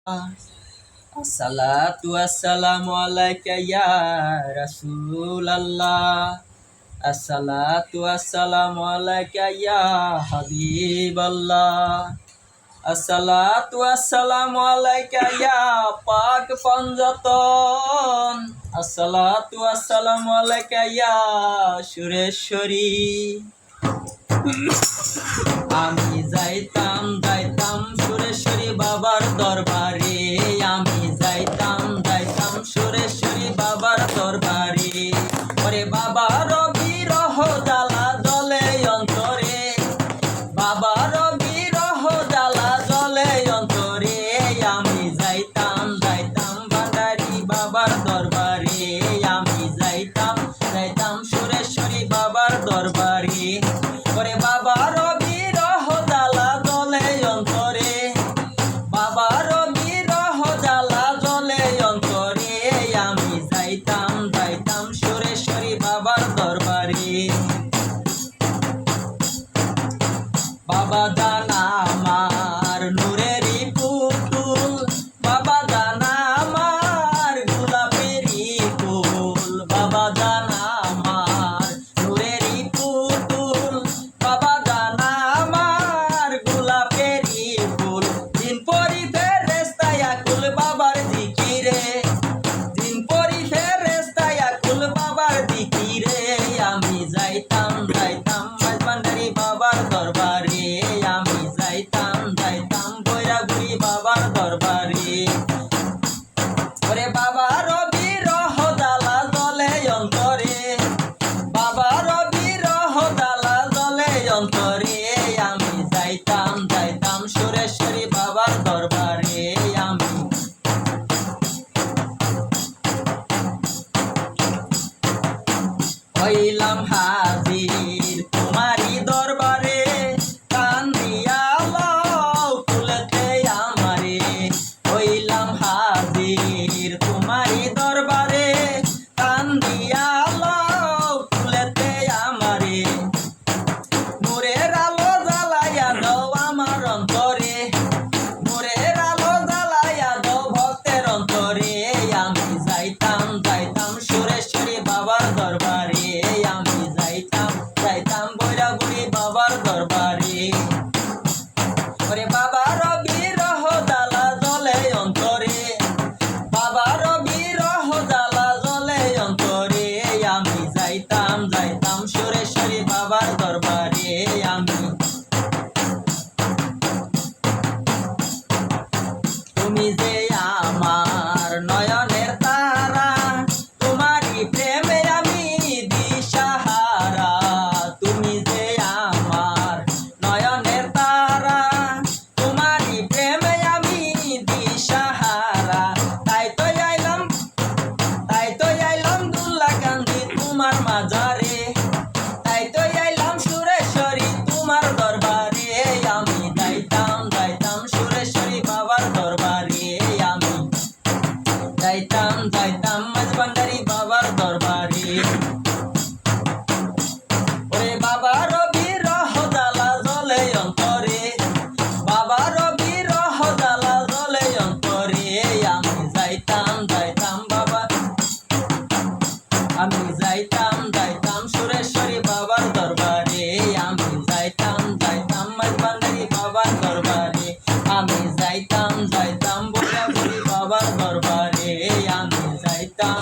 Assalatu wassalamu alaika ya Rasulallah. Assalatu wassalamu alaika ya Habiballah. Assalatu wassalamu alaika ya Pak Panjaton. Assalatu wassalamu alaika ya Sureshwari. আমি যাইতাম সুরেশ্বরী বাবার দরবারে। আমি যাইতাম সুরেশ্বরী বাবার দরবারে। ওরে বাবার বিরহ জ্বালা জ্বলে অন্তরে, বাবার বিরহ জ্বালা জ্বলে অন্তরে। আমি যাইতাম ভান্ডারি বাবার দরবারে। আমি যাইতাম সুরেশ্বরী বাবার দরবারে। ওরে বাবার বিরহ জ্বালা জ্বলে অন্তরে, বাবার বিরহ জ্বালা জ্বলে অন্তরে। আমি যাইতাম সুরেশ্বরী বাবার দরবারে। বাবা জানা আমার নূরেরই পুতুল, বাবা জানা আমার গোলাপেরই ফুল। বাবা জানা আমার নূরেরই পুতুল, বাবা জানা আমার গোলাপেরই ফুল। দিন পরি ফেরেশতায় আকুল বাবার জিকিরে, দিন পরি ফেরেশতায় আকুল বাবার জিকিরে। আমি যাইতাম ভান্ডারি বাবার দরবারে। আমি যাইতাম বৈরাগুড়ি বাবার দরবারে। ওরে বাবার বিরহ জ্বালা জ্বলে অন্তরে, বাবার বিরহ জ্বালা জ্বলে অন্তরে। আমি যাইতাম সুরেশ্বরী বাবার দরবারে। আমি হইলাম হাজির তোমারি দরবারে, কান্দিয়া লও কুলেতে আমারে। হইলাম হাজির তোমারি দরবারে, কান্দিয়া লও কুলেতে আমারে। নূরের আলো জ্বালাইয়া দাও আমার অন্তরে, নূরের আলো জ্বালাইয়া দাও ভক্তের অন্তরে। আমি যাইতাম সুরেশ্বরী বাবার দরবারে। আমি যাইতাম বৈরাগুড়ি বাবার দরবারে। ওরে বাবার বিরহ জ্বালা জ্বলে অন্তরে, বাবার বিরহ জ্বালা জ্বলে অন্তরে। আমি যাইতাম সুরেশ্বরী বাবার দরবারে। আমি তুমি যে আমার নয়নের তারা, তোমারই প্রেমে আমি দিশাহারা। তুমি যে আমার নয়নের তারা, তোমারই প্রেমে আমি দিশাহারা। তাই তো আইলাম দুল্লা কান্দি তোমার মাজারে, তাই তো আইলাম সুরেশ্বরী তোমার দরবারে। আমি যাইতাম সুরেশ্বরী বাবার দরবারে। আমি যাইতাম ভান্ডারি বাবার দরবারে। ওরে বাবার বিরহ জ্বালা জ্বলে অন্তরে, বাবার বিরহ জ্বালা জ্বলে অন্তরে। আমি যাইতাম বাবা, আমি যাইতাম সুরেশ্বরী বাবার দরবারে। আমি যাইতাম ভান্ডারি বাবার দরবারে। আমি যাইতাম বৈরাগুড়ি বাবার দরবারে। আমি যাইতাম